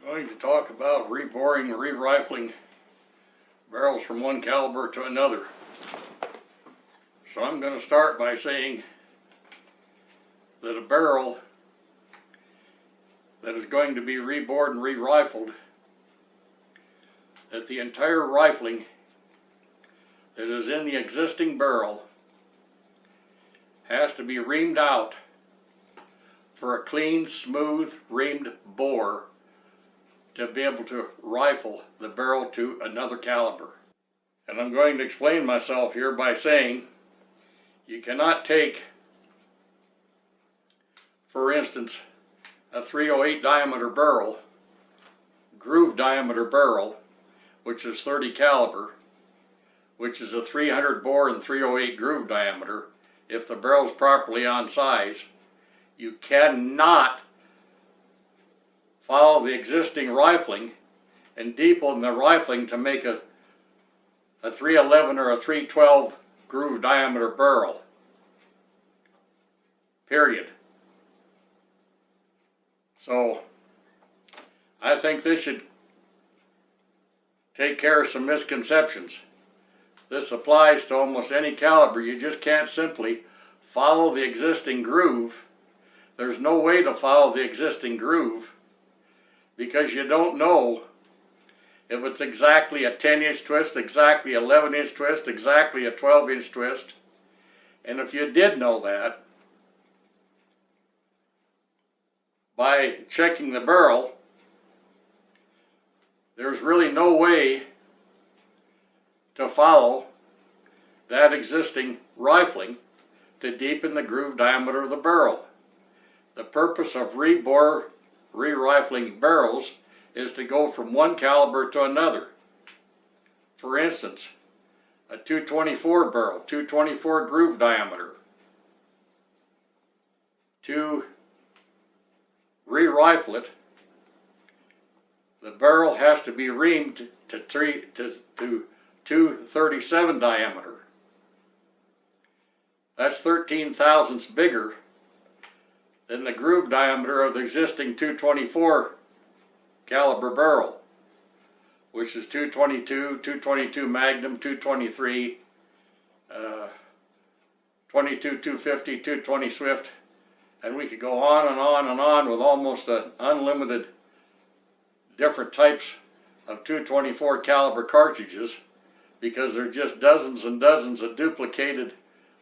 Going to talk about reboring and re-rifling barrels from one caliber to another. So I'm going to start by saying that a barrel that is going to be rebored and re-rifled, that the entire rifling that is in the existing barrel has to be reamed out for a clean, smooth, reamed bore to be able to rifle the barrel to another caliber. And I'm going to explain myself here by saying you cannot take, for instance, a 308 diameter barrel, groove diameter barrel, which is 30 caliber, which is a 300 bore and 308 groove diameter. If the barrel is properly on size, you cannot follow the existing rifling and deepen the rifling to make a 311 or a 312 groove diameter barrel. Period. So I think this should take care of some misconceptions. This applies to almost any caliber. You just can't simply follow the existing groove. There's no way to follow the existing groove because you don't know if it's exactly a 10-inch twist, exactly 11-inch twist, exactly a 12-inch twist. And if you did know that, by checking the barrel, there's really no way to follow that existing rifling to deepen the groove diameter of the barrel. The purpose of rebore, re-rifling barrels is to go from one caliber to another. For instance, a 224 barrel, 224 groove diameter. To re-rifle it, the barrel has to be reamed to 237 diameter. That's 13 thousandths bigger than the groove diameter of the existing 224 caliber barrel, which is 222, 222 Magnum, 223, 22, 250, 220 Swift, and we could go on and on and on with almost an unlimited different types of 224 caliber cartridges, because there are just dozens and dozens of duplicated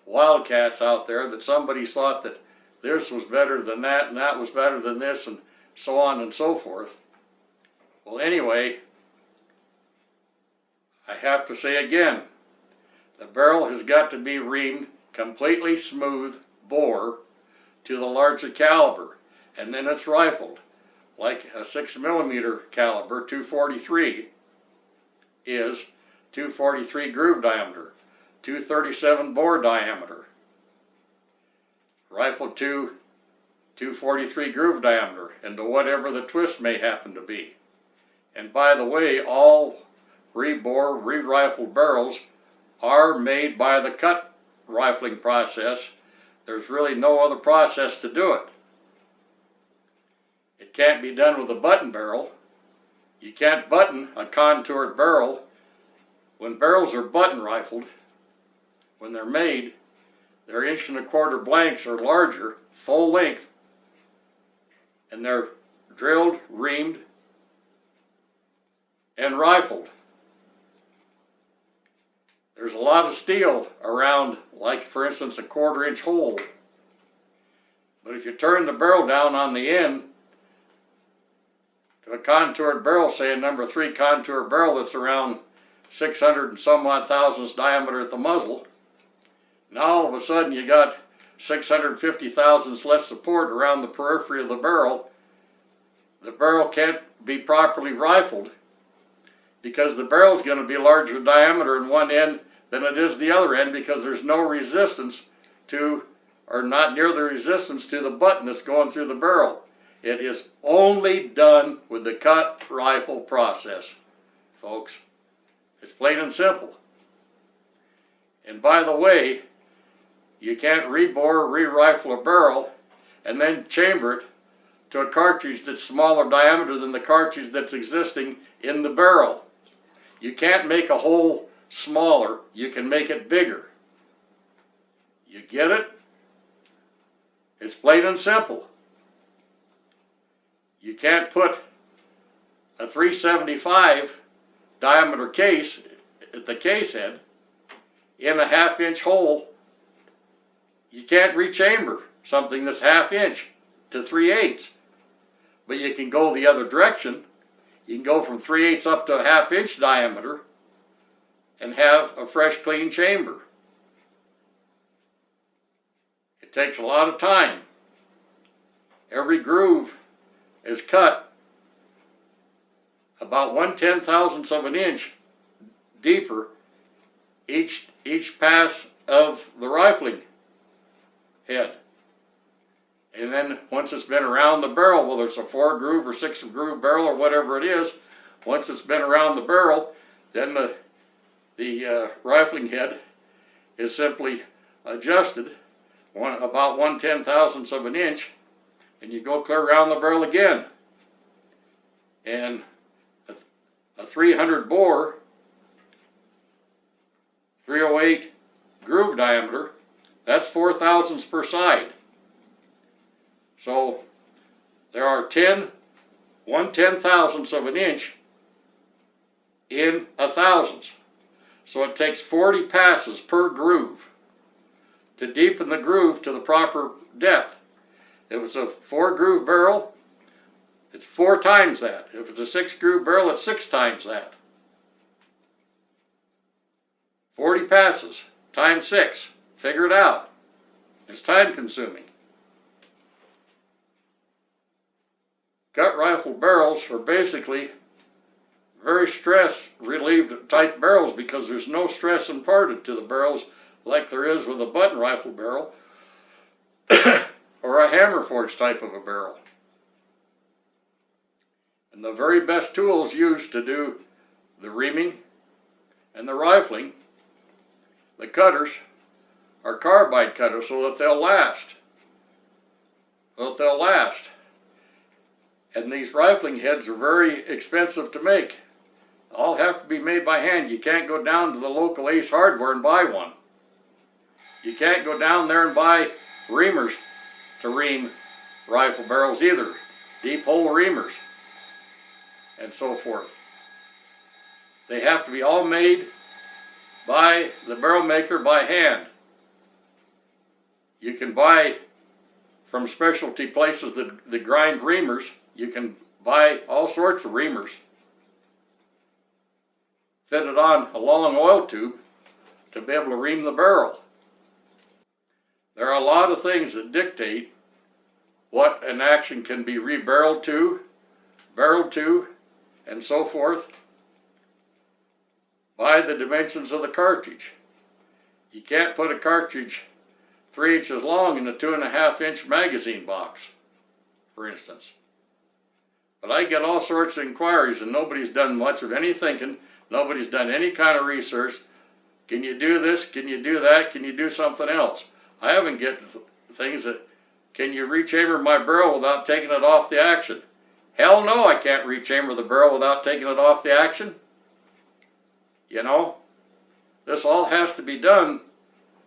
Wildcats out there that somebody thought that this was better than that and that was better than this and so on and so forth. Well, anyway, I have to say again, the barrel has got to be reamed completely smooth bore to the larger caliber, and then it's rifled like a 6mm caliber 243 is 243 groove diameter, 237 bore diameter, rifled to 243 groove diameter into whatever the twist may happen to be. And by the way, all rebore, re-rifled barrels are made by the cut rifling process. There's really no other process to do it. It can't be done with a button barrel. You can't button a contoured barrel. When barrels are button rifled, when they're made, their 1¼ blanks are larger, full length, and they're drilled, reamed, and rifled. There's a lot of steel around, like for instance a 1/4-inch hole. But if you turn the barrel down on the end to a contoured barrel, say a number 3 contour barrel that's around 600 and some odd thousandths diameter at the muzzle, now all of a sudden you got 650 thousandths less support around the periphery of the barrel. The barrel can't be properly rifled because the barrel is going to be larger diameter in one end than it is the other end, because there's no resistance to, or not near the resistance to, the button that's going through the barrel. It is only done with the cut rifle process, folks. It's plain and simple. And by the way, you can't rebore, re-rifle a barrel and then chamber it to a cartridge that's smaller diameter than the cartridge that's existing in the barrel. You can't make a hole smaller, you can make it bigger. You get it? It's plain and simple. You can't put a 375 diameter case at the case head in a 1/2 inch hole. You can't rechamber something that's 1/2 inch to 3/8. But you can go the other direction. You can go from 3/8 up to a 1/2 inch diameter and have a fresh, clean chamber. It takes a lot of time. Every groove is cut about 1/10,000th of an inch deeper each pass of the rifling head. And then once it's been around the barrel, whether it's a 4-groove or 6-groove barrel or whatever it is, once it's been around the barrel, then the rifling head is simply adjusted about 1/10,000th of an inch, and you go clear around the barrel again. And a 300 bore, 308 groove diameter, that's 4/1000ths per side. So there are 1/10,000ths of an inch in 1/1000ths. So it takes 40 passes per groove to deepen the groove to the proper depth. If it's a 4-groove barrel, it's 4 times that. If it's a 6-groove barrel, it's 6 times that. 40 passes times 6. Figure it out. It's time consuming. Gut rifle barrels are basically very stress relieved type barrels because there's no stress imparted to the barrels like there is with a button rifle barrel or a hammer forged type of a barrel. And the very best tools used to do the reaming and the rifling, the cutters, are carbide cutters so that they'll last. And these rifling heads are very expensive to make. All have to be made by hand. You can't go down to the local Ace Hardware and buy one. You can't go down there and buy reamers to ream rifle barrels either. Deep hole reamers and so forth. They have to be all made by the barrel maker by hand. You can buy from specialty places that grind reamers. You can buy all sorts of reamers fitted on a long oil tube to be able to ream the barrel. There are a lot of things that dictate what an action can be rebarreled to, barreled to, and so forth by the dimensions of the cartridge. You can't put a cartridge 3 inches long in a 2.5 inch magazine box, for instance. But I get all sorts of inquiries and nobody's done much of any thinking. Nobody's done any kind of research. Can you do this? Can you do that? Can you do something else? I haven't get things that, can you rechamber my barrel without taking it off the action? Hell no, I can't rechamber the barrel without taking it off the action. You know, this all has to be done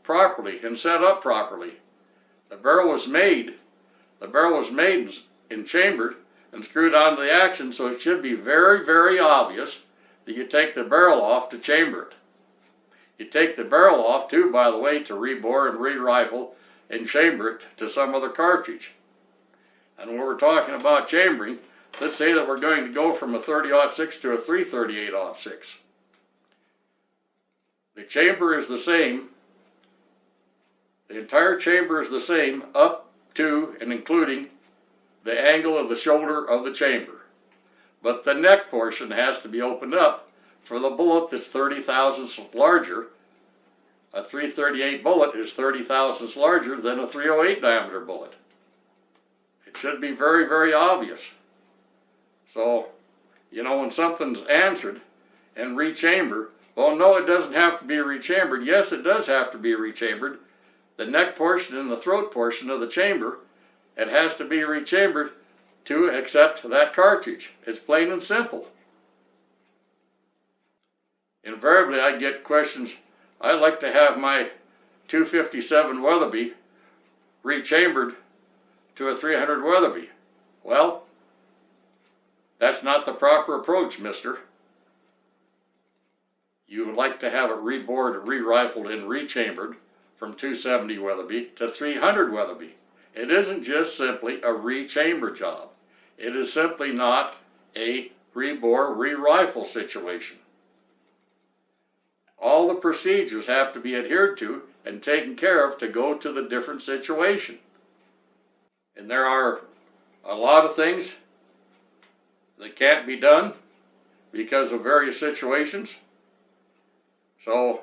properly and set up properly. The barrel was made and chambered and screwed onto the action, so it should be very, very obvious that you take the barrel off to chamber it. You take the barrel off too, by the way, to rebore and re-rifle and chamber it to some other cartridge. And when we're talking about chambering, let's say that we're going to go from a 30-06 to a 338-06. The chamber is the same. The entire chamber is the same up to and including the angle of the shoulder of the chamber. But the neck portion has to be opened up for the bullet that's 30,000ths larger. A 338 bullet is 30,000ths larger than a 308 diameter bullet. It should be very, very obvious. So, you know, when something's answered and rechambered, well, no, it doesn't have to be rechambered. Yes, it does have to be rechambered. The neck portion and the throat portion of the chamber, it has to be rechambered to accept that cartridge. It's plain and simple. Invariably, I get questions, I'd like to have my 257 Weatherby rechambered to a 300 Weatherby. Well, that's not the proper approach, mister. You would like to have it rebored, re-rifled, and rechambered from 270 Weatherby to 300 Weatherby. It isn't just simply a rechamber job. It is simply not a rebore, re-rifle situation. All the procedures have to be adhered to and taken care of to go to the different situation. And there are a lot of things that can't be done because of various situations. So,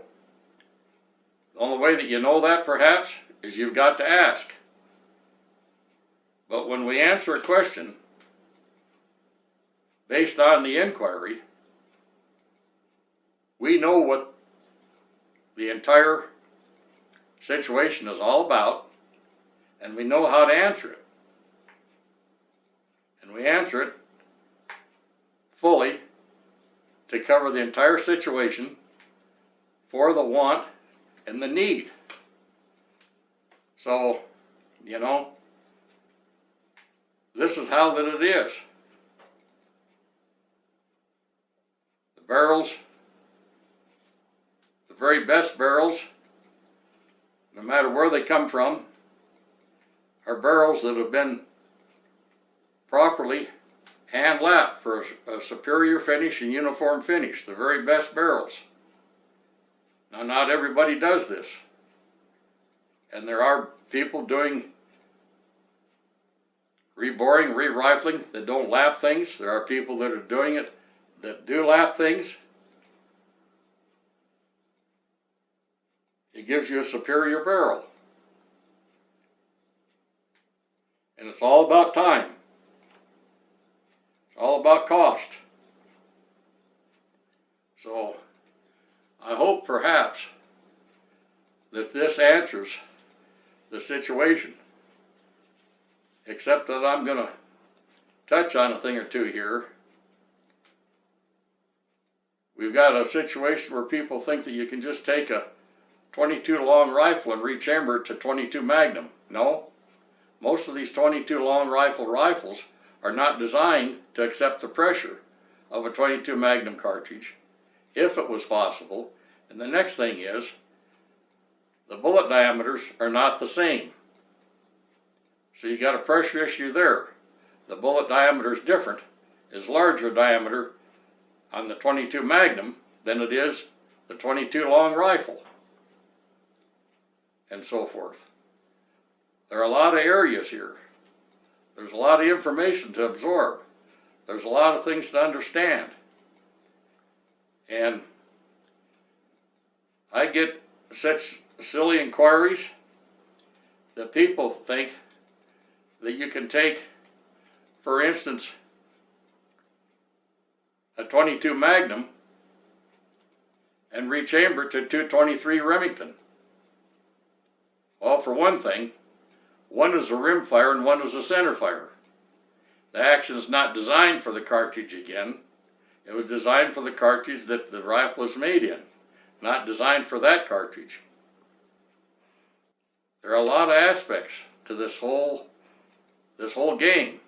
the only way that you know that, perhaps, is you've got to ask. But when we answer a question based on the inquiry, we know what the entire situation is all about, and we know how to answer it. And we answer it fully to cover the entire situation for the want and the need. So, you know, this is how that it is. The barrels, the very best barrels, no matter where they come from, are barrels that have been properly hand lapped for a superior finish and uniform finish. The very best barrels. Now, not everybody does this. And there are people doing reboring, re-rifling that don't lap things. There are people that are doing it that do lap things. It gives you a superior barrel. And it's all about time. It's all about cost. So, I hope perhaps that this answers the situation, except that I'm going to touch on a thing or two here. We've got a situation where people think that you can just take a 22 long rifle and rechamber it to 22 Magnum. No, most of these 22 long rifles are not designed to accept the pressure of a 22 Magnum cartridge, if it was possible. And the next thing is, the bullet diameters are not the same. So you got a pressure issue there. The bullet diameter is different. It's larger diameter on the 22 Magnum than it is the 22 long rifle, and so forth. There are a lot of areas here. There's a lot of information to absorb. There's a lot of things to understand. And I get such silly inquiries that people think that you can take, for instance, a 22 Magnum and rechamber to 223 Remington. Well, for one thing, one is a rim fire and one is a center fire. The action is not designed for the cartridge again. It was designed for the cartridge that the rifle is made in, not designed for that cartridge. There are a lot of aspects to this whole game.